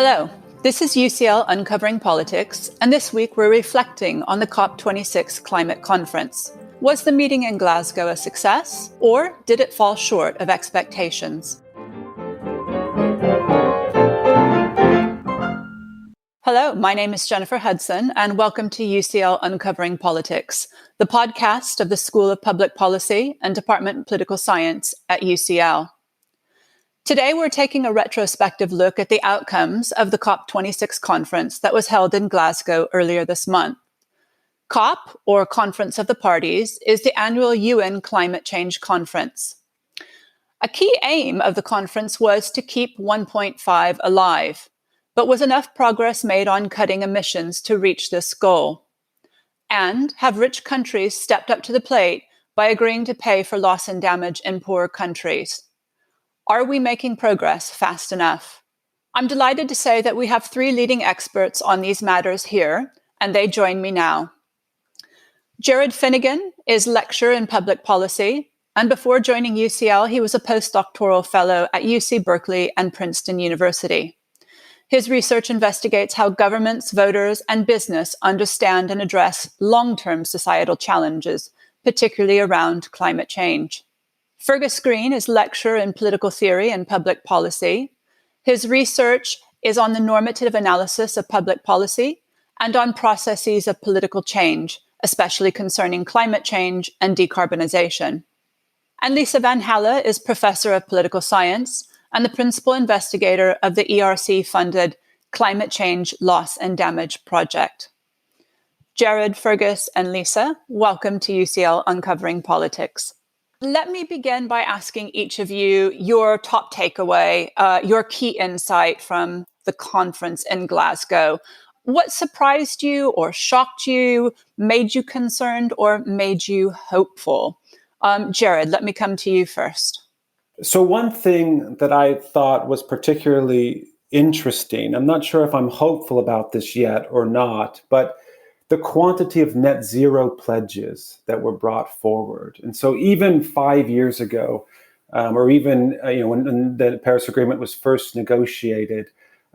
Hello, this is UCL Uncovering Politics, and this week we're reflecting on the COP26 climate conference. Was the meeting in Glasgow a success, or did it fall short of expectations? Hello, my name is Jennifer Hudson, and welcome to UCL Uncovering Politics, the podcast of the School of Public Policy and Department of Political Science at UCL. Today, we're taking a retrospective look at the outcomes of the COP26 conference that was held in Glasgow earlier this month. COP, or Conference of the Parties, is the annual UN climate change conference. A key aim of the conference was to keep 1.5 alive, but was enough progress made on cutting emissions to reach this goal? And have rich countries stepped up to the plate by agreeing to pay for loss and damage in poorer countries? Are we making progress fast enough? I'm delighted to say that we have three leading experts on these matters here, and they join me now. Jared Finnegan is lecturer in public policy, and before joining UCL, he was a postdoctoral fellow at UC Berkeley and Princeton University. His research investigates how governments, voters, and business understand and address long-term societal challenges, particularly around climate change. Fergus Green is lecturer in political theory and public policy. His research is on the normative analysis of public policy and on processes of political change, especially concerning climate change and decarbonization. And Lisa Van Halle is professor of political science and the principal investigator of the ERC-funded Climate Change Loss and Damage Project. Jared, Fergus, and Lisa, welcome to UCL Uncovering Politics. Let me begin by asking each of you your top takeaway, your key insight from the conference in Glasgow. What surprised you or shocked you, made you concerned, or made you hopeful? Jared, let me come to you first. So one thing that I thought was particularly interesting, I'm not sure if I'm hopeful about this yet or not, but the quantity of net zero pledges that were brought forward. And so even 5 years ago, or even when the Paris Agreement was first negotiated,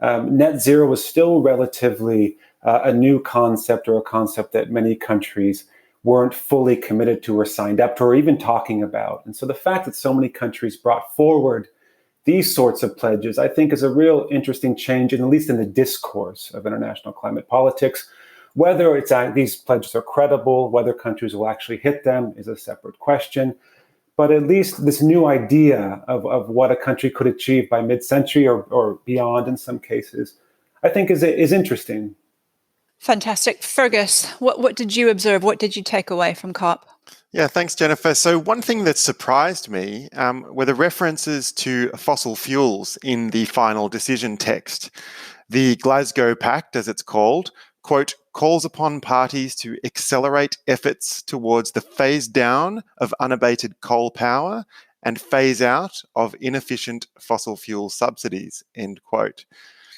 net zero was still relatively a new concept, or a concept that many countries weren't fully committed to or signed up to or even talking about. And so the fact that so many countries brought forward these sorts of pledges, I think, is a real interesting change, at least in the discourse of international climate politics. Whether these pledges are credible, whether countries will actually hit them is a separate question. But at least this new idea of what a country could achieve by mid-century or beyond in some cases, I think is interesting. Fantastic. Fergus, what did you observe? What did you take away from COP? Yeah, thanks, Jennifer. So one thing that surprised me were the references to fossil fuels in the final decision text. The Glasgow Pact, as it's called, quote, calls upon parties to accelerate efforts towards the phase down of unabated coal power and phase out of inefficient fossil fuel subsidies, end quote.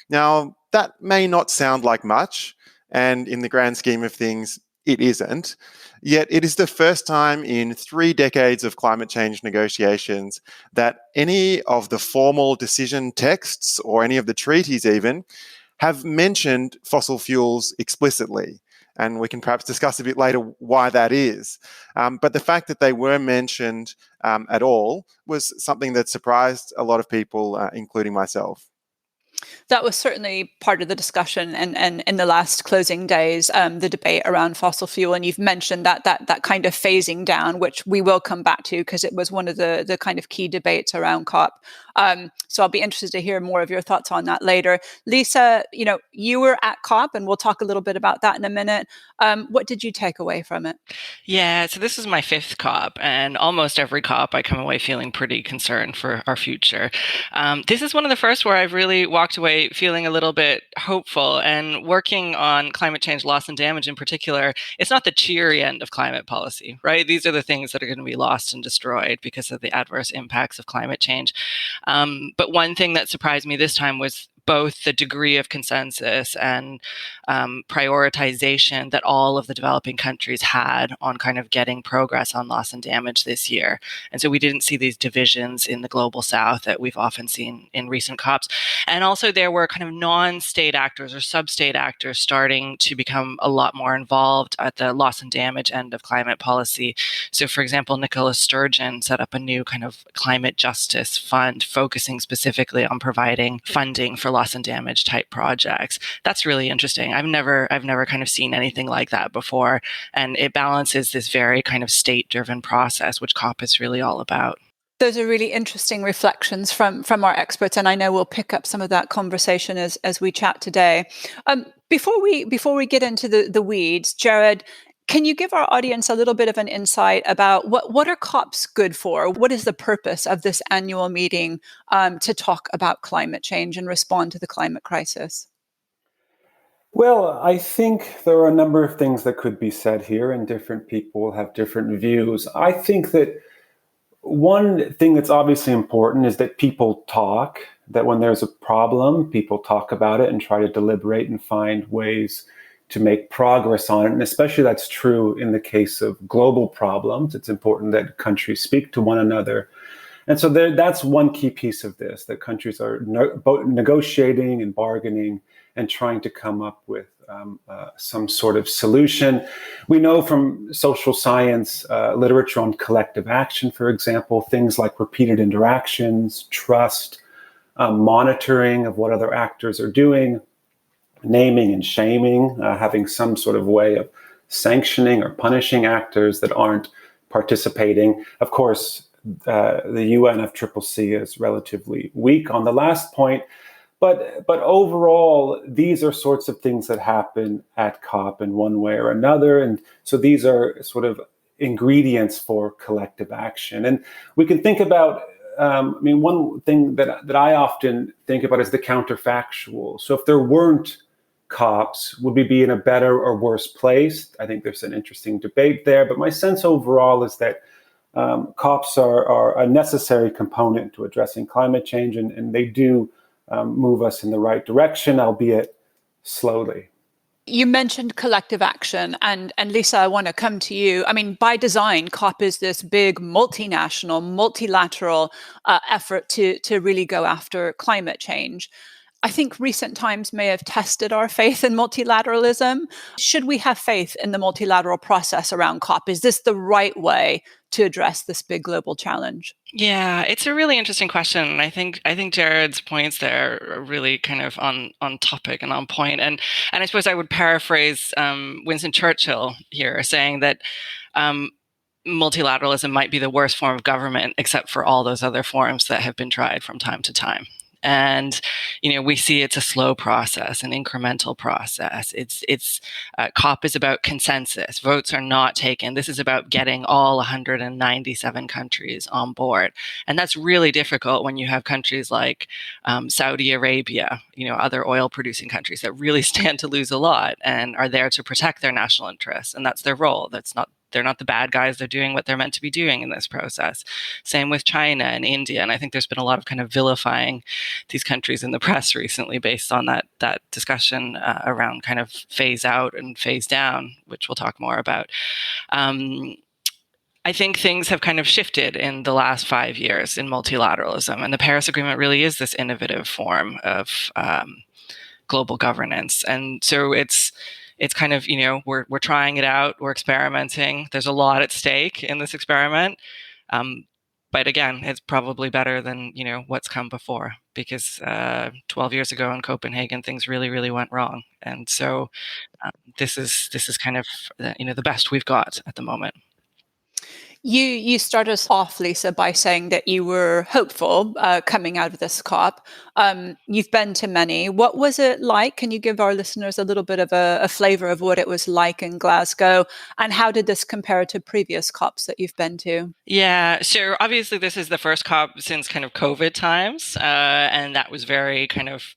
Now, that may not sound like much, and in the grand scheme of things, it isn't. Yet it is the first time in 3 decades of climate change negotiations that any of the formal decision texts, or any of the treaties even, have mentioned fossil fuels explicitly. And we can perhaps discuss a bit later why that is. But the fact that they were mentioned at all was something that surprised a lot of people, including myself. That was certainly part of the discussion and in the last closing days, the debate around fossil fuel. And you've mentioned that kind of phasing down, which we will come back to because it was one of the kind of key debates around COP. So I'll be interested to hear more of your thoughts on that later. Lisa, you were at COP, and we'll talk a little bit about that in a minute. What did you take away from it? Yeah, so this is my 5th COP, and almost every COP I come away feeling pretty concerned for our future. This is one of the first where I've really walked away feeling a little bit hopeful, and working on climate change loss and damage in particular. It's not the cheery end of climate policy, right? These are the things that are going to be lost and destroyed because of the adverse impacts of climate change. But one thing that surprised me this time was both the degree of consensus and prioritization that all of the developing countries had on kind of getting progress on loss and damage this year. And so we didn't see these divisions in the global south that we've often seen in recent COPs. And also there were kind of non-state actors or sub-state actors starting to become a lot more involved at the loss and damage end of climate policy. So for example, Nicola Sturgeon set up a new kind of climate justice fund focusing specifically on providing funding for loss and damage type projects. That's really interesting. I've never kind of seen anything like that before. And it balances this very kind of state-driven process, which COP is really all about. Those are really interesting reflections from our experts, and I know we'll pick up some of that conversation as we chat today. Before we get into the weeds, Jared, can you give our audience a little bit of an insight about what are COPs good for? What is the purpose of this annual meeting to talk about climate change and respond to the climate crisis? Well, I think there are a number of things that could be said here, and different people have different views. I think that one thing that's obviously important is that people talk, that when there's a problem, people talk about it and try to deliberate and find ways to make progress on it. And especially that's true in the case of global problems. It's important that countries speak to one another. And so that's one key piece of this, that countries are negotiating and bargaining and trying to come up with some sort of solution. We know from social science literature on collective action, for example, things like repeated interactions, trust, monitoring of what other actors are doing, naming and shaming, having some sort of way of sanctioning or punishing actors that aren't participating. Of course, the UNFCCC is relatively weak on the last point, but overall, these are sorts of things that happen at COP in one way or another. And so these are sort of ingredients for collective action. And we can think about, one thing that I often think about is the counterfactual. So if there weren't COPs, would we be in a better or worse place? I think there's an interesting debate there. But my sense overall is that COPs are a necessary component to addressing climate change, and they do move us in the right direction, albeit slowly. You mentioned collective action, and Lisa, I want to come to you. I mean, by design, COP is this big multinational, multilateral effort to really go after climate change. I think recent times may have tested our faith in multilateralism. Should we have faith in the multilateral process around COP? Is this the right way to address this big global challenge? Yeah, it's a really interesting question. I think Jared's points there are really kind of on topic and on point. And I suppose I would paraphrase Winston Churchill here, saying that multilateralism might be the worst form of government, except for all those other forms that have been tried from time to time. And we see it's a slow process, an incremental process. It's COP is about consensus. Votes are not taken. This is about getting all 197 countries on board, and that's really difficult when you have countries like Saudi Arabia, other oil-producing countries that really stand to lose a lot and are there to protect their national interests, and that's their role. They're not the bad guys. They're doing what they're meant to be doing in this process. Same with China and India. And I think there's been a lot of kind of vilifying these countries in the press recently based on that discussion around kind of phase out and phase down, which we'll talk more about. I think things have kind of shifted in the last 5 years in multilateralism. And the Paris Agreement really is this innovative form of global governance. And so it's kind of, we're trying it out, we're experimenting. There's a lot at stake in this experiment. But again, it's probably better than, what's come before, because 12 years ago in Copenhagen, things really, really went wrong. And so this is kind of, the best we've got at the moment. You started us off, Lisa, by saying that you were hopeful coming out of this COP. You've been to many. What was it like? Can you give our listeners a little bit of a flavor of what it was like in Glasgow? And how did this compare to previous COPs that you've been to? Yeah, so obviously this is the first COP since kind of COVID times. And that was very kind of,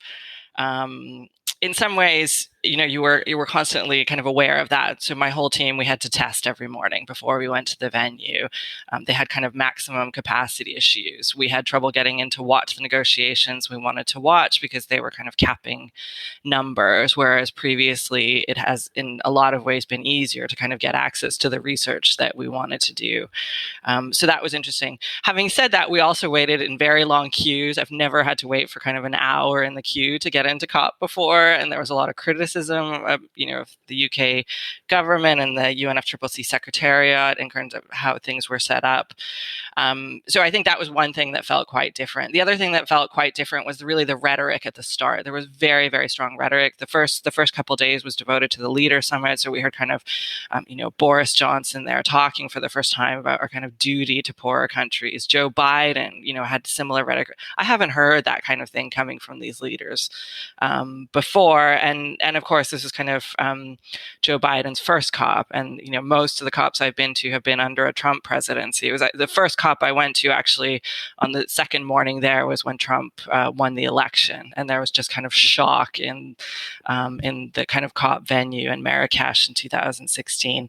in some ways, you were constantly kind of aware of that. So my whole team, we had to test every morning before we went to the venue. They had kind of maximum capacity issues. We had trouble getting in to watch the negotiations we wanted to watch because they were kind of capping numbers, whereas previously it has in a lot of ways been easier to kind of get access to the research that we wanted to do. So that was interesting. Having said that, we also waited in very long queues. I've never had to wait for kind of an hour in the queue to get into COP before, and there was a lot of criticism of, of the UK government and the UNFCCC Secretariat in terms of how things were set up. So I think that was one thing that felt quite different. The other thing that felt quite different was really the rhetoric at the start. There was very, very strong rhetoric. The first couple of days was devoted to the leader summit. So we heard kind of, Boris Johnson there talking for the first time about our kind of duty to poorer countries. Joe Biden, had similar rhetoric. I haven't heard that kind of thing coming from these leaders before. And of course, this is kind of Joe Biden's first COP. And, most of the COPs I've been to have been under a Trump presidency. It was the first COP I went to actually on the second morning there was when Trump won the election. And there was just kind of shock in the kind of COP venue in Marrakesh in 2016.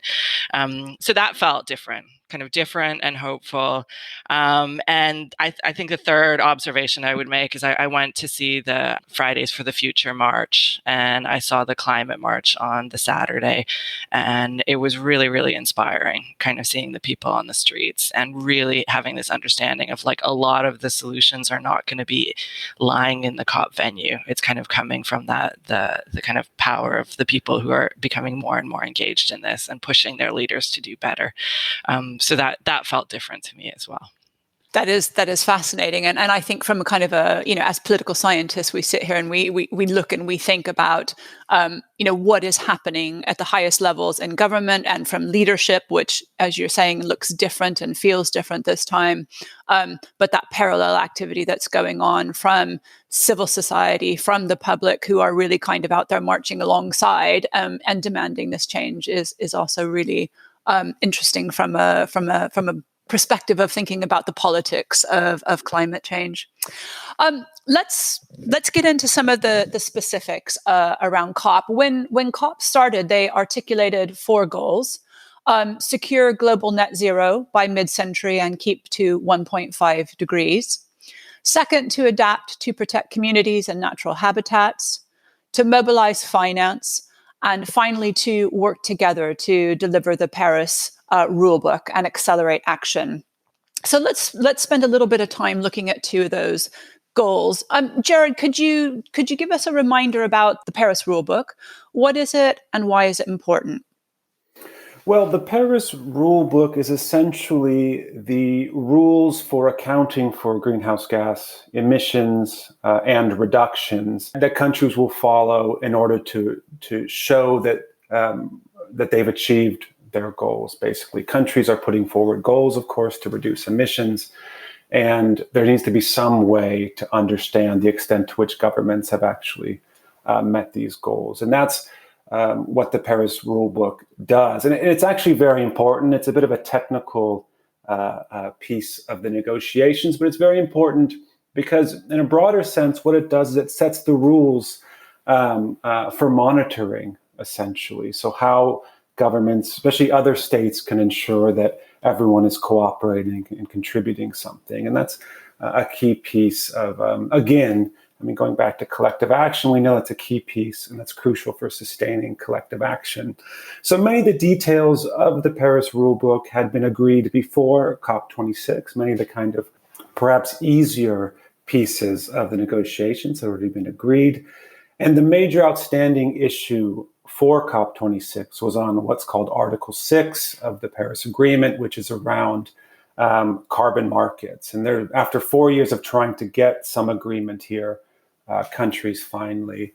So that felt different. Kind of different and hopeful. And I think the third observation I would make is I went to see the Fridays for the Future march, and I saw the climate march on the Saturday. And it was really, really inspiring, kind of seeing the people on the streets and really having this understanding of like a lot of the solutions are not going to be lying in the COP venue. It's kind of coming from the kind of power of the people who are becoming more and more engaged in this and pushing their leaders to do better. So that felt different to me as well. That is fascinating, and I think from a kind of as political scientists, we sit here and we look and we think about what is happening at the highest levels in government and from leadership, which, as you're saying, looks different and feels different this time. But that parallel activity that's going on from civil society, from the public, who are really kind of out there marching alongside and demanding this change is also really interesting from a perspective of thinking about the politics of climate change. Let's get into some of the specifics around COP. When COP started, they articulated 4 goals: secure global net zero by mid-century and keep to 1.5 degrees. Second, to adapt to protect communities and natural habitats, to mobilize finance, and finally, to work together to deliver the Paris rulebook and accelerate action. So let's spend a little bit of time looking at 2 of those goals. Jared, could you give us a reminder about the Paris rulebook? What is it, and why is it important? Well, the Paris rulebook is essentially the rules for accounting for greenhouse gas emissions and reductions that countries will follow in order to show that they've achieved their goals. Basically, countries are putting forward goals, of course, to reduce emissions, and there needs to be some way to understand the extent to which governments have actually met these goals, and that's what the Paris rulebook does. And it's actually very important. It's a bit of a technical piece of the negotiations, but it's very important because in a broader sense, what it does is it sets the rules for monitoring, essentially. So how governments, especially other states, can ensure that everyone is cooperating and contributing something. And that's a key piece of, again, going back to collective action, we know it's a key piece, and that's crucial for sustaining collective action. So many of the details of the Paris rulebook had been agreed before COP26. Many of the kind of perhaps easier pieces of the negotiations had already been agreed. And the major outstanding issue for COP26 was on what's called Article 6 of the Paris Agreement, which is around carbon markets. And there, after 4 years of trying to get some agreement here, countries finally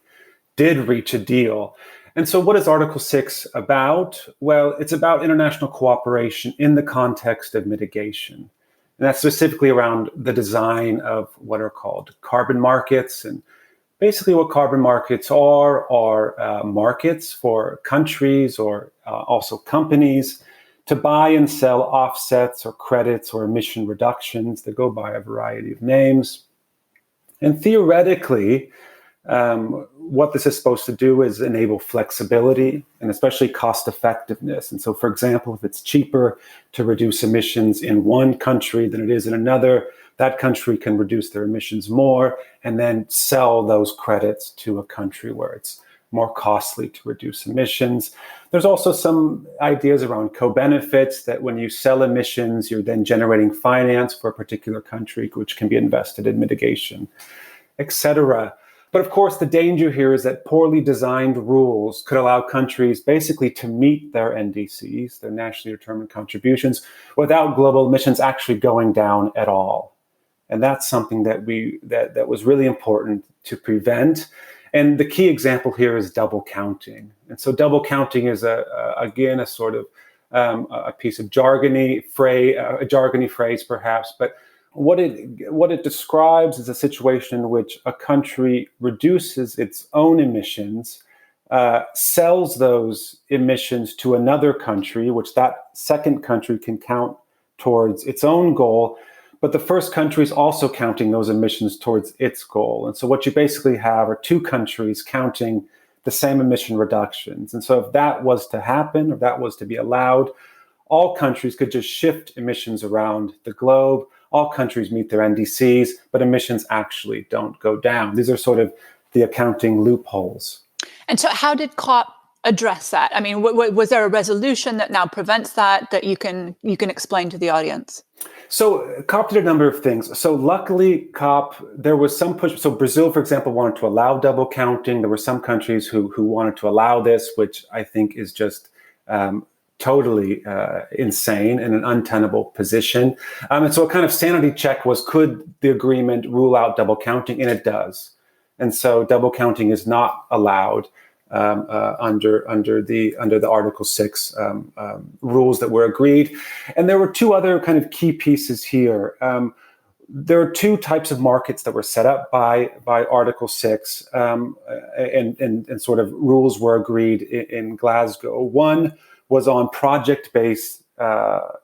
did reach a deal. And so what is Article 6 about? Well, it's about international cooperation in the context of mitigation. And that's specifically around the design of what are called carbon markets. And basically what carbon markets are markets for countries or also companies to buy and sell offsets or credits or emission reductions that go by a variety of names. And theoretically, what this is supposed to do is enable flexibility and especially cost effectiveness. And so, for example, if it's cheaper to reduce emissions in one country than it is in another, that country can reduce their emissions more and then sell those credits to a country where it's more costly to reduce emissions. There's also some ideas around co-benefits, that when you sell emissions, you're then generating finance for a particular country, which can be invested in mitigation, etc. But of course, the danger here is that poorly designed rules could allow countries basically to meet their NDCs, their nationally determined contributions, without global emissions actually going down at all. And that's something that was really important to prevent. And the key example here is double counting. And so double counting is again a sort of a piece of jargony phrase perhaps, but what it describes is a situation in which a country reduces its own emissions, sells those emissions to another country, which that second country can count towards its own goal. But the first country is also counting those emissions towards its goal. And so what you basically have are two countries counting the same emission reductions. And so if that was to happen, or that was to be allowed, all countries could just shift emissions around the globe. All countries meet their NDCs, but emissions actually don't go down. These are sort of the accounting loopholes. And so how did COP address that? I mean, was there a resolution that now prevents that you can explain to the audience? So COP did a number of things. So luckily, COP, there was some push. So Brazil, for example, wanted to allow double counting. There were some countries who wanted to allow this, which I think is just totally insane and an untenable position. And so a kind of sanity check was, could the agreement rule out double counting? And it does. And so double counting is not allowed under the Article 6 rules that were agreed. And there were two other kind of key pieces here. There are two types of markets that were set up by Article 6, and sort of rules were agreed in Glasgow. One was on project-based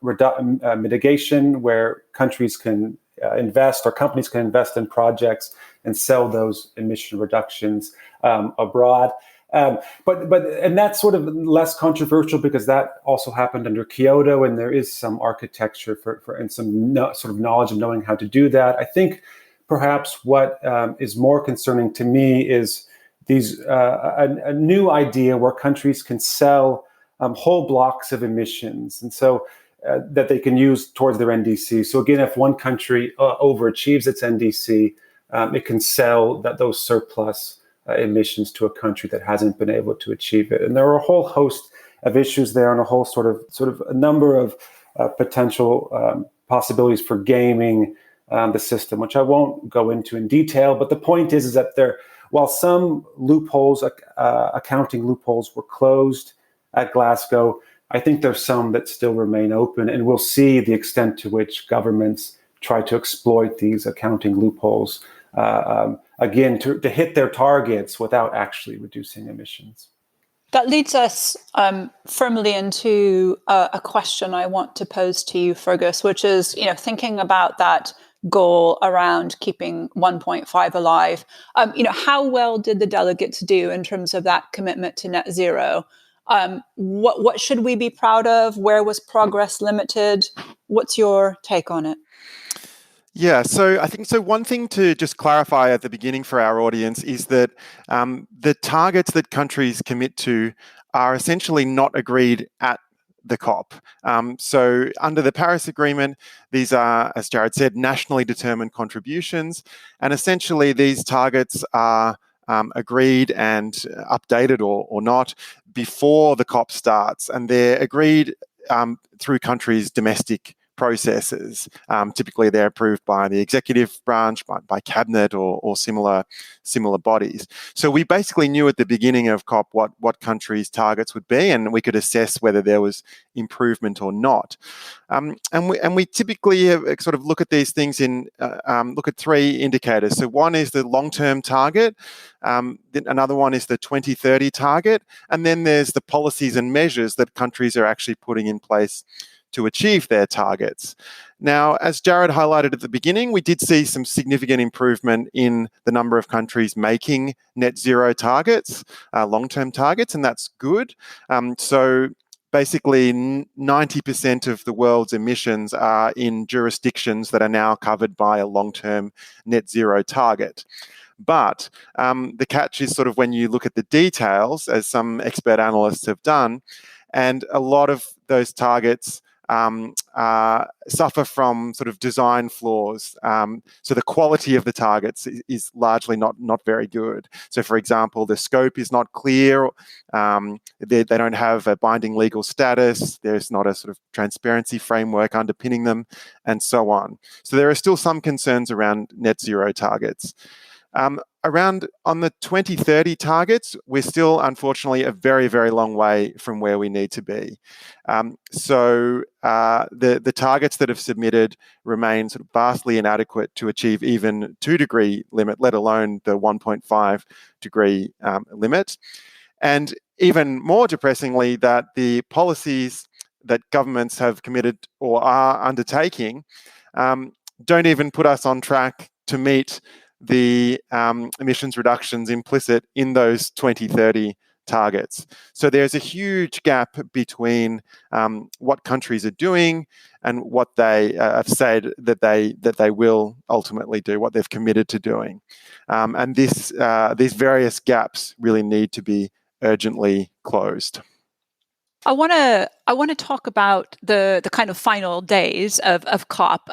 mitigation, where countries can invest, or companies can invest in projects and sell those emission reductions abroad. But that's sort of less controversial because that also happened under Kyoto, and there is some architecture for and some sort of knowledge of knowing how to do that. I think perhaps what is more concerning to me is a new idea where countries can sell whole blocks of emissions, and so that they can use towards their NDC. So again, if one country overachieves its NDC, it can sell those surplus emissions to a country that hasn't been able to achieve it. And there are a whole host of issues there, and a whole sort of a number of potential possibilities for gaming the system, which I won't go into in detail. But the point is that while some loopholes, accounting loopholes, were closed at Glasgow, I think there's some that still remain open, and we'll see the extent to which governments try to exploit these accounting loopholes again, to hit their targets without actually reducing emissions. That leads us firmly into a question I want to pose to you, Fergus, which is, thinking about that goal around keeping 1.5 alive. How well did the delegates do in terms of that commitment to net zero? What should we be proud of? Where was progress limited? What's your take on it? Yeah, so I think one thing to just clarify at the beginning for our audience is that the targets that countries commit to are essentially not agreed at the COP. So under the Paris Agreement, these are, as Jared said, nationally determined contributions. And essentially these targets are agreed and updated or not before the COP starts. And they're agreed through countries' domestic processes. Typically, they're approved by the executive branch, by cabinet, or similar bodies. So we basically knew at the beginning of COP what countries' targets would be, and we could assess whether there was improvement or not. And we typically sort of look at these things look at three indicators. So one is the long-term target. Another one is the 2030 target, and then there's the policies and measures that countries are actually putting in place to achieve their targets. Now, as Jared highlighted at the beginning, we did see some significant improvement in the number of countries making net zero targets, long-term targets, and that's good. So basically 90% of the world's emissions are in jurisdictions that are now covered by a long-term net zero target. But the catch is sort of when you look at the details, as some expert analysts have done, and a lot of those targets suffer from sort of design flaws. So the quality of the targets is largely not very good. So, for example, the scope is not clear. They don't have a binding legal status. There's not a sort of transparency framework underpinning them, and so on. So there are still some concerns around net zero targets. Around on the 2030 targets, we're still, unfortunately, a very, very long way from where we need to be. So the targets that have submitted remain sort of vastly inadequate to achieve even 2-degree limit, let alone the 1.5 degree limit. And even more depressingly, that the policies that governments have committed or are undertaking don't even put us on track to meet the emissions reductions implicit in those 2030 targets. So there's a huge gap between what countries are doing and what they have said that they will ultimately do, what they've committed to doing. And these various gaps really need to be urgently closed. I want to talk about the kind of final days of COP.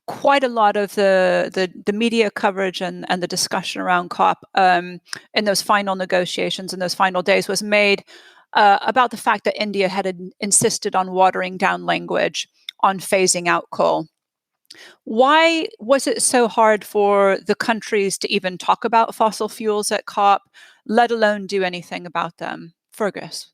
Quite a lot of the media coverage and the discussion around COP in those final negotiations and those final days was made about the fact that India had insisted on watering down language on phasing out coal. Why was it so hard for the countries to even talk about fossil fuels at COP, let alone do anything about them? Fergus.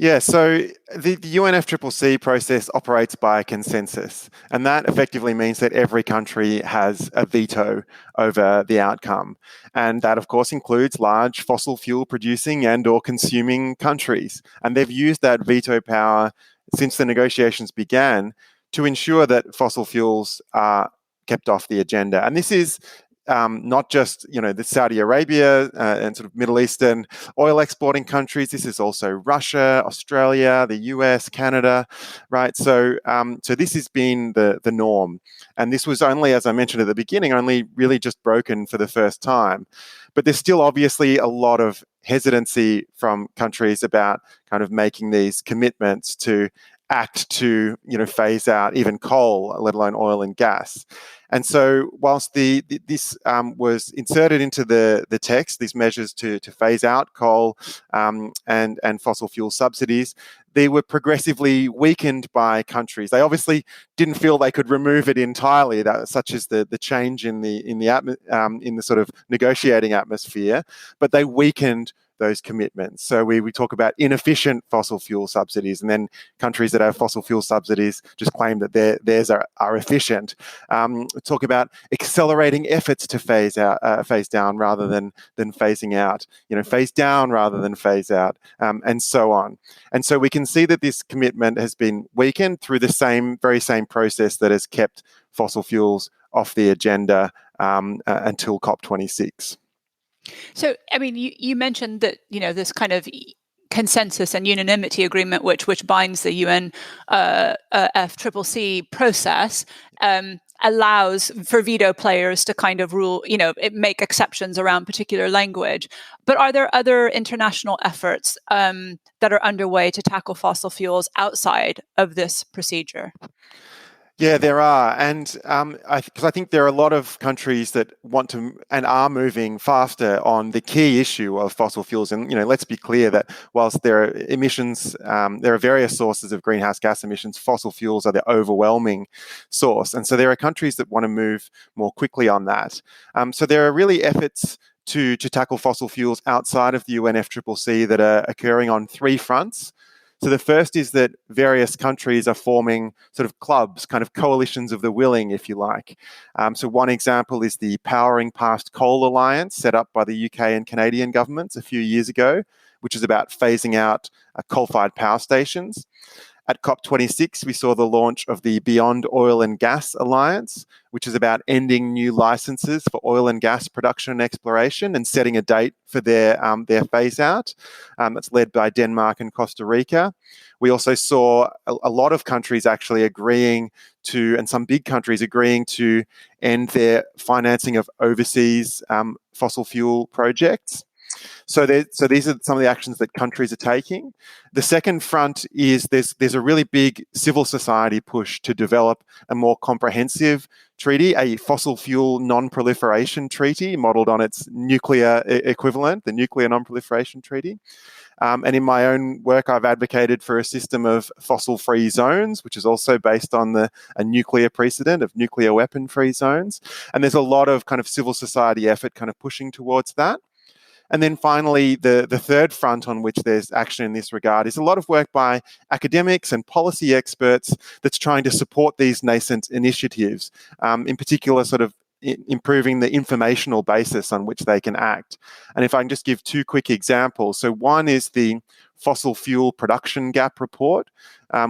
Yeah, so the UNFCCC process operates by consensus, and that effectively means that every country has a veto over the outcome. And that, of course, includes large fossil fuel producing and or consuming countries. And they've used that veto power since the negotiations began to ensure that fossil fuels are kept off the agenda. And this is not just, the Saudi Arabia and sort of Middle Eastern oil exporting countries. This is also Russia, Australia, the US, Canada, right? So this has been the norm. And this was only, as I mentioned at the beginning, only really just broken for the first time. But there's still obviously a lot of hesitancy from countries about kind of making these commitments to act to, phase out even coal, let alone oil and gas. And so whilst this was inserted into the text, these measures to phase out coal and fossil fuel subsidies, they were progressively weakened by countries. They obviously didn't feel they could remove it entirely, such as the change in the sort of negotiating atmosphere, but they weakened those commitments. So we talk about inefficient fossil fuel subsidies, and then countries that have fossil fuel subsidies just claim that theirs are efficient. Talk about accelerating efforts to phase down rather than phasing out. Phase down rather than phase out, and so on. And so we can see that this commitment has been weakened through the very same process that has kept fossil fuels off the agenda until COP26. So, I mean, you mentioned that, this kind of consensus and unanimity agreement, which binds the UNFCCC process, allows for veto players to kind of rule, make exceptions around particular language. But are there other international efforts that are underway to tackle fossil fuels outside of this procedure? Yeah, there are. And because I think there are a lot of countries that want to and are moving faster on the key issue of fossil fuels. And, let's be clear that whilst there are emissions, there are various sources of greenhouse gas emissions, fossil fuels are the overwhelming source. And so there are countries that want to move more quickly on that. So there are really efforts to tackle fossil fuels outside of the UNFCCC that are occurring on 3 fronts. So the first is that various countries are forming sort of clubs, kind of coalitions of the willing, if you like. So one example is the Powering Past Coal Alliance set up by the UK and Canadian governments a few years ago, which is about phasing out coal-fired power stations. At COP26, we saw the launch of the Beyond Oil and Gas Alliance, which is about ending new licenses for oil and gas production and exploration and setting a date for their phase out. That's led by Denmark and Costa Rica. We also saw a lot of countries actually agreeing to, and some big countries agreeing to, end their financing of overseas fossil fuel projects. So these are some of the actions that countries are taking. The second front is there's a really big civil society push to develop a more comprehensive treaty, a fossil fuel non-proliferation treaty modeled on its nuclear equivalent, the Nuclear Non-Proliferation Treaty. And in my own work, I've advocated for a system of fossil-free zones, which is also based on a nuclear precedent of nuclear weapon-free zones. And there's a lot of kind of civil society effort kind of pushing towards that. And then finally, the third front on which there's action in this regard is a lot of work by academics and policy experts that's trying to support these nascent initiatives, in particular sort of improving the informational basis on which they can act. And if I can just give two quick examples. So one is the Fossil Fuel Production Gap Report,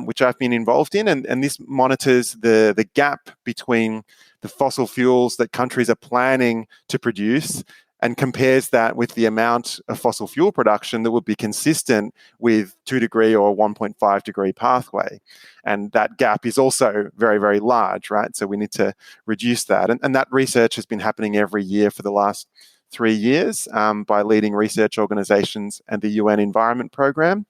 which I've been involved in, and this monitors the gap between the fossil fuels that countries are planning to produce and compares that with the amount of fossil fuel production that would be consistent with 2 degree or 1.5 degree pathway. And that gap is also very, very large, right? So we need to reduce that. And that research has been happening every year for the last 3 years by leading research organizations and the UN Environment Programme.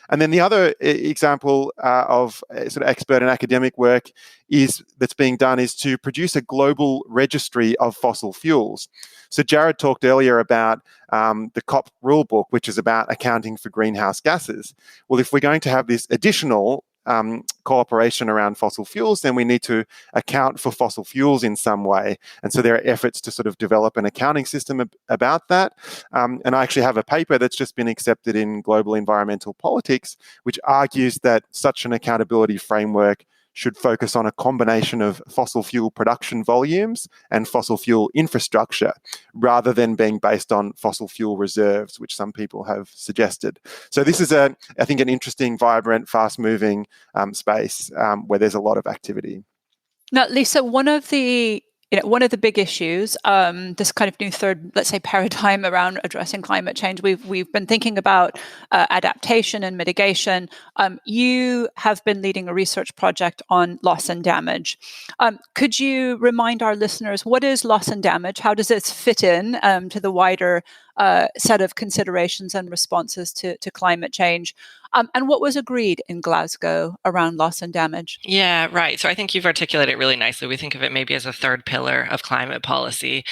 And then the other example of sort of expert and academic work that's being done is to produce a global registry of fossil fuels. So Jared talked earlier about the COP rulebook, which is about accounting for greenhouse gases. Well, if we're going to have this additional cooperation around fossil fuels, then we need to account for fossil fuels in some way. And so there are efforts to sort of develop an accounting system about that. And I actually have a paper that's just been accepted in Global Environmental Politics, which argues that such an accountability framework should focus on a combination of fossil fuel production volumes and fossil fuel infrastructure, rather than being based on fossil fuel reserves, which some people have suggested. So this is, I think, an interesting, vibrant, fast-moving space where there's a lot of activity. Now, Lisa, one of the big issues, this kind of new third, let's say, paradigm around addressing climate change, we've been thinking about adaptation and mitigation. You have been leading a research project on loss and damage. Could you remind our listeners, what is loss and damage? How does this fit in to the wider set of considerations and responses to climate change? And what was agreed in Glasgow around loss and damage? Yeah, right. So I think you've articulated it really nicely. We think of it maybe as a third pillar of climate policy.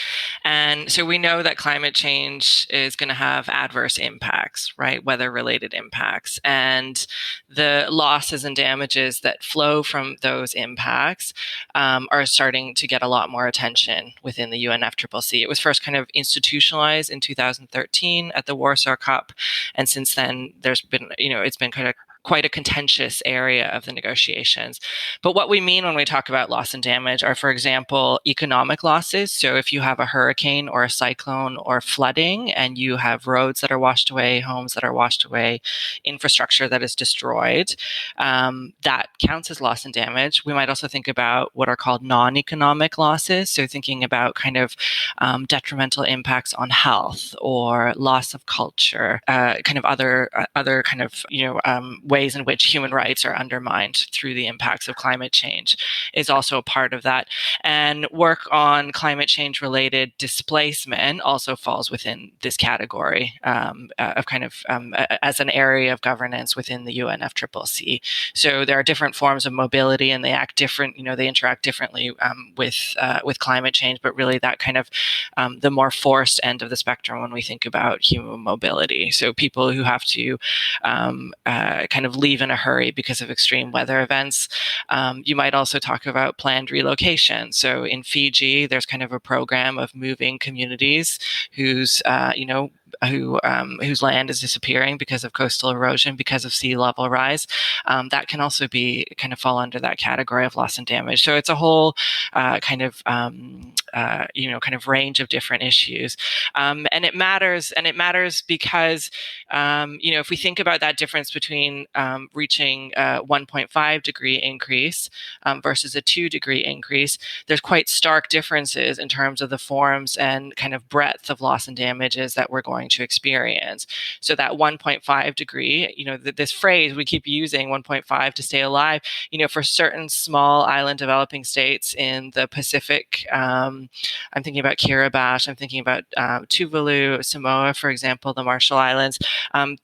And so we know that climate change is going to have adverse impacts, right? Weather-related impacts. And the losses and damages that flow from those impacts are starting to get a lot more attention within the UNFCCC. It was first kind of institutionalized in 2013 at the Warsaw COP. And since then, there's been, it's been kind of quite a contentious area of the negotiations. But what we mean when we talk about loss and damage are, for example, economic losses. So if you have a hurricane or a cyclone or flooding and you have roads that are washed away, homes that are washed away, infrastructure that is destroyed, that counts as loss and damage. We might also think about what are called non-economic losses. So thinking about kind of detrimental impacts on health or loss of culture, kind of other kind of, ways in which human rights are undermined through the impacts of climate change is also a part of that. And work on climate change related displacement also falls within this category of kind of as an area of governance within the UNFCCC. So there are different forms of mobility and they act different, they interact differently with climate change, but really that kind of the more forced end of the spectrum when we think about human mobility. So people who have to kind of leave in a hurry because of extreme weather events. You might also talk about planned relocation. So in Fiji, there's kind of a program of moving communities whose, whose land is disappearing because of coastal erosion, because of sea level rise, that can also be kind of fall under that category of loss and damage. So it's a whole kind of range of different issues, and it matters. And it matters because if we think about that difference between reaching a 1.5 degree increase versus a 2 degree increase, there's quite stark differences in terms of the forms and kind of breadth of loss and damages that we're going to experience. So that 1.5 degree, this phrase we keep using, 1.5 to stay alive, for certain small island developing states in the Pacific, I'm thinking about Kiribati, I'm thinking about Tuvalu, Samoa, for example, the Marshall Islands.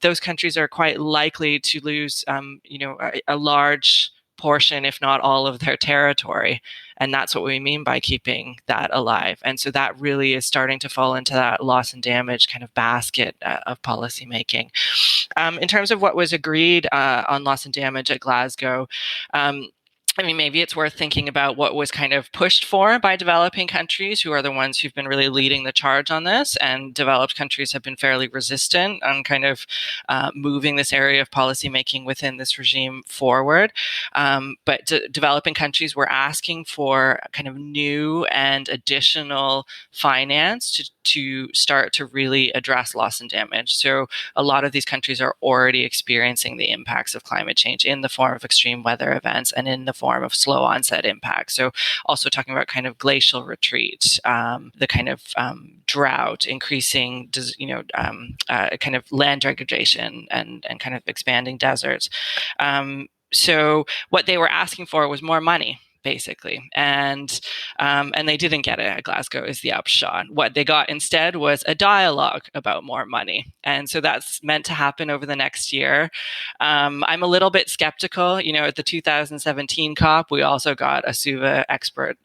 Those countries are quite likely to lose, a large portion, if not all of their territory. And that's what we mean by keeping that alive. And so that really is starting to fall into that loss and damage kind of basket of policymaking. In terms of what was agreed on loss and damage at Glasgow, maybe it's worth thinking about what was kind of pushed for by developing countries, who are the ones who've been really leading the charge on this, and developed countries have been fairly resistant on kind of moving this area of policymaking within this regime forward. But developing countries were asking for kind of new and additional finance to start to really address loss and damage. So a lot of these countries are already experiencing the impacts of climate change in the form of extreme weather events and in the form of slow onset impacts. So also talking about kind of glacial retreat, the kind of drought, increasing, kind of land degradation and kind of expanding deserts. So what they were asking for was more money, basically. And they didn't get it at Glasgow is the upshot. What they got instead was a dialogue about more money. And so that's meant to happen over the next year. I'm a little bit skeptical. At the 2017 COP, we also got a SUVA expert,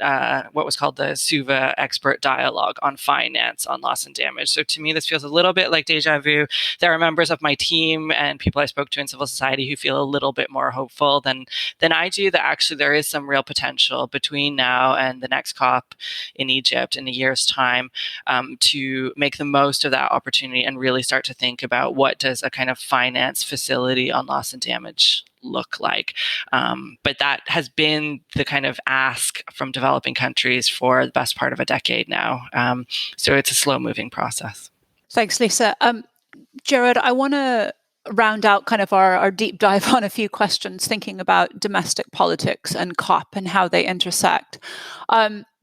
what was called the SUVA expert dialogue on finance on loss and damage. So to me, this feels a little bit like deja vu. There are members of my team and people I spoke to in civil society who feel a little bit more hopeful than I do, that actually there is some real potential between now and the next COP in Egypt in a year's time to make the most of that opportunity and really start to think about what does a kind of finance facility on loss and damage look like. But that has been the kind of ask from developing countries for the best part of a decade now. So it's a slow moving process. Thanks, Lisa. Jared, I want to round out kind of our deep dive on a few questions thinking about domestic politics and COP and how they intersect,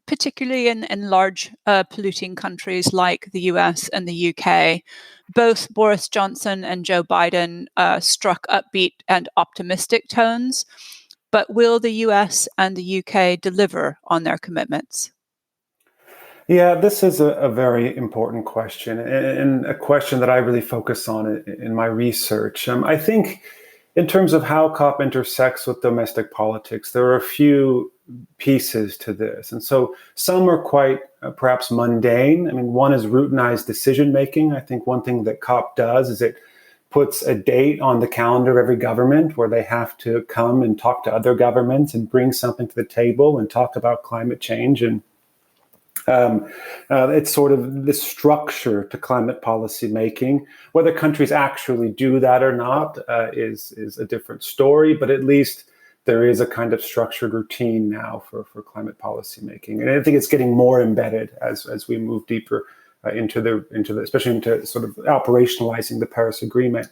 particularly in large polluting countries like the US and the UK. Both Boris Johnson and Joe Biden struck upbeat and optimistic tones, but will the US and the UK deliver on their commitments? Yeah, this is a very important question, and a question that I really focus on in my research. I think in terms of how COP intersects with domestic politics, there are a few pieces to this. And so some are quite perhaps mundane. One is routinized decision-making. I think one thing that COP does is it puts a date on the calendar of every government where they have to come and talk to other governments and bring something to the table and talk about climate change. And it's sort of the structure to climate policy making. Whether countries actually do that or not is a different story, but at least there is a kind of structured routine now for climate policy making. And I think it's getting more embedded as we move deeper into especially into sort of operationalizing the Paris Agreement.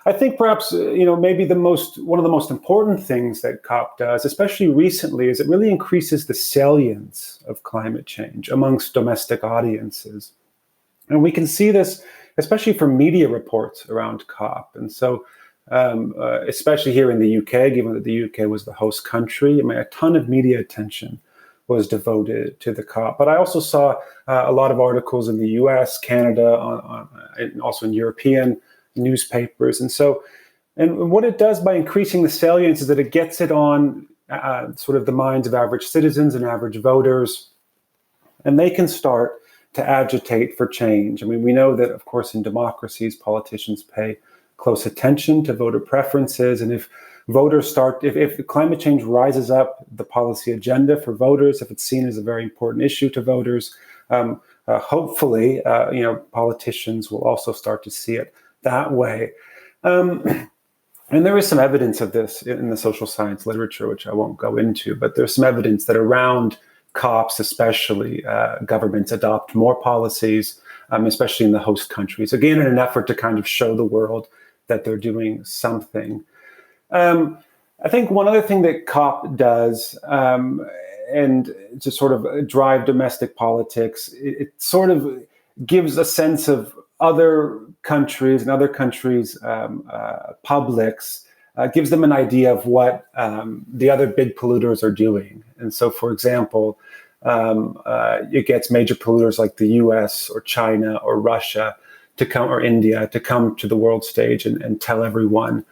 I think perhaps, maybe one of the most important things that COP does, especially recently, is it really increases the salience of climate change amongst domestic audiences. And we can see this, especially from media reports around COP. And so, especially here in the UK, given that the UK was the host country, a ton of media attention was devoted to the COP. But I also saw a lot of articles in the US, Canada, and also in European newspapers. And what it does by increasing the salience is that it gets it on sort of the minds of average citizens and average voters, and they can start to agitate for change. We know that, of course, in democracies, politicians pay close attention to voter preferences. And if voters if climate change rises up the policy agenda for voters, if it's seen as a very important issue to voters, hopefully, politicians will also start to see it that way. And there is some evidence of this in the social science literature, which I won't go into, but there's some evidence that around COPs, especially, governments adopt more policies, especially in the host countries, again, in an effort to kind of show the world that they're doing something. I think one other thing that COP does, and to sort of drive domestic politics, it sort of gives a sense of other countries and other countries' publics, gives them an idea of what the other big polluters are doing. And so, for example, it gets major polluters like the US or China or Russia to come, or India, to come to the world stage and tell everyone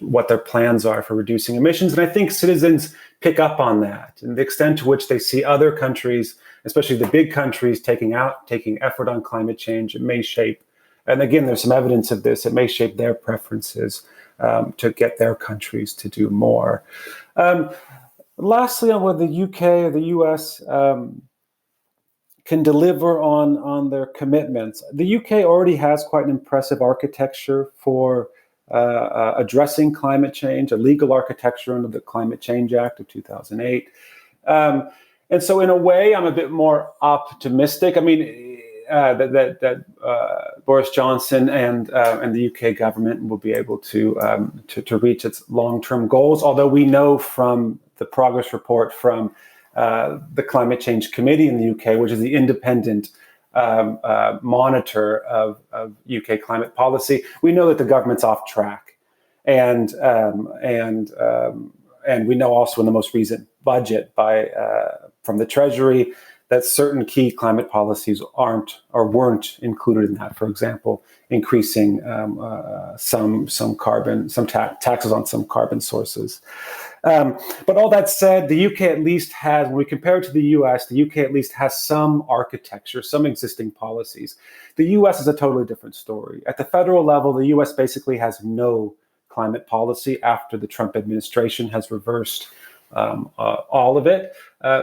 what their plans are for reducing emissions. And I think citizens pick up on that, and the extent to which they see other countries, especially the big countries, taking effort on climate change, it may shape, and again, there's some evidence of this, it may shape their preferences to get their countries to do more. Lastly, on whether the UK or the US can deliver on their commitments. The UK already has quite an impressive architecture for addressing climate change, a legal architecture under the Climate Change Act of 2008. And so in a way, I'm a bit more optimistic. I mean, that Boris Johnson and the UK government will be able to reach its long-term goals, although we know from the progress report from the Climate Change Committee in the UK, which is the independent monitor of UK climate policy, we know that the government's off track, and we know also in the most recent budget from the Treasury that certain key climate policies aren't or weren't included in that. For example, increasing some taxes on some carbon sources. But all that said, the UK at least has, when we compare it to the US, the UK at least has some architecture, some existing policies. The US is a totally different story. At the federal level, the US basically has no climate policy after the Trump administration has reversed all of it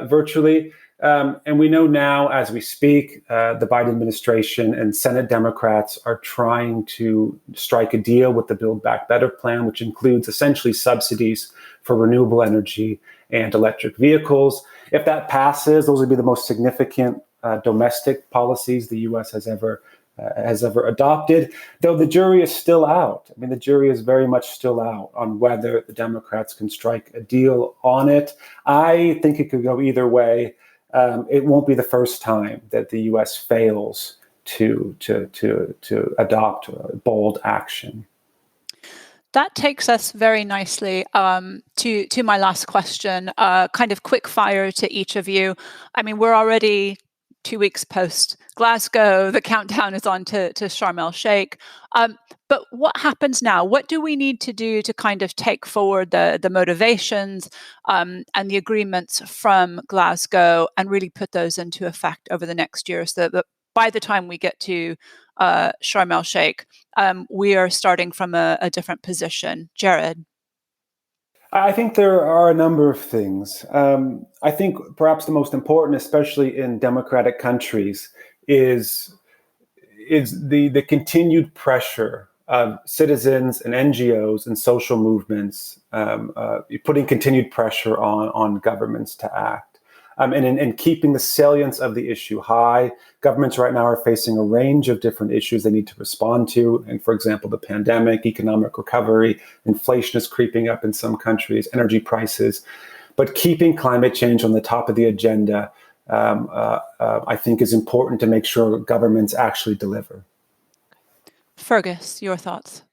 virtually. And we know now, as we speak, the Biden administration and Senate Democrats are trying to strike a deal with the Build Back Better plan, which includes essentially subsidies for renewable energy and electric vehicles. If that passes, those would be the most significant domestic policies the U.S. has ever adopted, though the jury is still out. I mean, the jury is very much still out on whether the Democrats can strike a deal on it. I think it could go either way. It won't be the first time that the U.S. fails to adopt bold action. That takes us very nicely to my last question, kind of quick fire to each of you. I mean, we're already 2 weeks post Glasgow. The countdown is on to Sharm el-Sheikh. But what happens now? What do we need to do to kind of take forward the motivations and the agreements from Glasgow and really put those into effect over the next year, so that by the time we get to Sharm el-Sheikh, we are starting from a different position? Jared? I think there are a number of things. I think perhaps the most important, especially in democratic countries, is the continued pressure of citizens and NGOs and social movements, putting continued pressure on governments to act, and keeping the salience of the issue high. Governments right now are facing a range of different issues they need to respond to. And for example, the pandemic, economic recovery, inflation is creeping up in some countries, energy prices. But keeping climate change on the top of the agenda, I think, is important to make sure governments actually deliver. Fergus, your thoughts?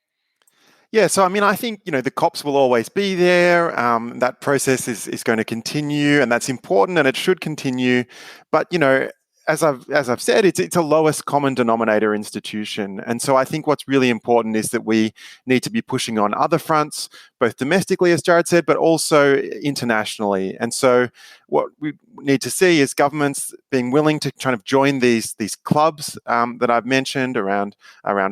Yeah, so I mean, I think, the COPs will always be there. That process is going to continue, and that's important, and it should continue. But, as I've said, it's a lowest common denominator institution. And so I think what's really important is that we need to be pushing on other fronts, both domestically, as Jared said, but also internationally. And so what we need to see is governments being willing to kind of join these clubs that I've mentioned around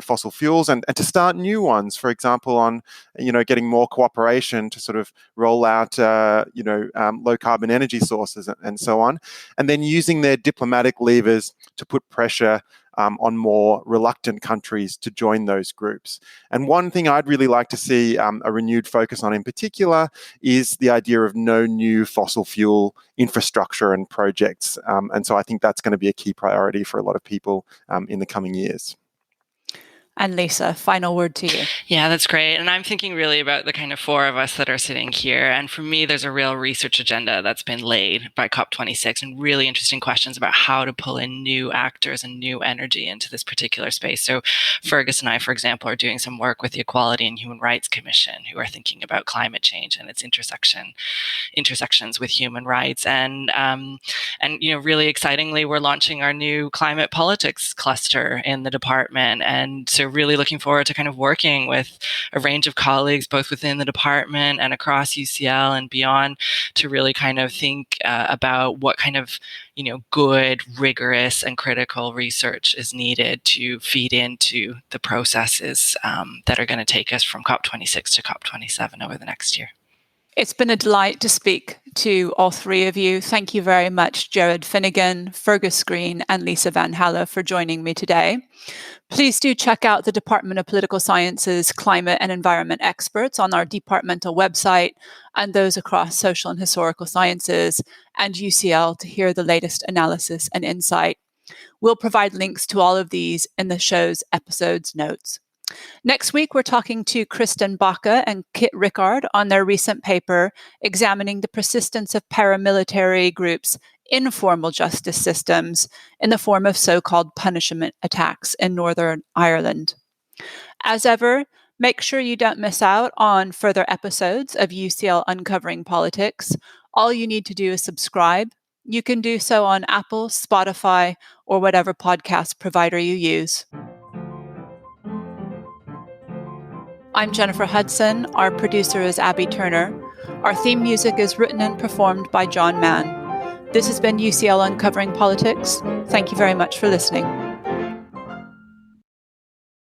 fossil fuels, and to start new ones, for example, on getting more cooperation to sort of roll out low carbon energy sources and so on, and then using their diplomatic levers to put pressure on more reluctant countries to join those groups. And one thing I'd really like to see a renewed focus on in particular is the idea of no new fossil fuel infrastructure and projects. And so I think that's going to be a key priority for a lot of people in the coming years. And Lisa, final word to you. Yeah, that's great. And I'm thinking really about the kind of four of us that are sitting here. And for me, there's a real research agenda that's been laid by COP26 and really interesting questions about how to pull in new actors and new energy into this particular space. So Fergus and I, for example, are doing some work with the Equality and Human Rights Commission, who are thinking about climate change and its intersections with human rights. And really excitingly, we're launching our new climate politics cluster in the department. And so really looking forward to kind of working with a range of colleagues, both within the department and across UCL and beyond, to really kind of think about what kind of, good, rigorous, and critical research is needed to feed into the processes that are going to take us from COP26 to COP27 over the next year. It's been a delight to speak to all three of you. Thank you very much, Jared Finnegan, Fergus Green, and Lisa Van Halle, for joining me today. Please do check out the Department of Political Sciences Climate and Environment experts on our departmental website, and those across social and historical sciences and UCL to hear the latest analysis and insight. We'll provide links to all of these in the show's episode's notes. Next week, we're talking to Kristen Baca and Kit Rickard on their recent paper examining the persistence of paramilitary groups' informal justice systems in the form of so-called punishment attacks in Northern Ireland. As ever, make sure you don't miss out on further episodes of UCL Uncovering Politics. All you need to do is subscribe. You can do so on Apple, Spotify, or whatever podcast provider you use. I'm Jennifer Hudson. Our producer is Abby Turner. Our theme music is written and performed by John Mann. This has been UCL Uncovering Politics. Thank you very much for listening.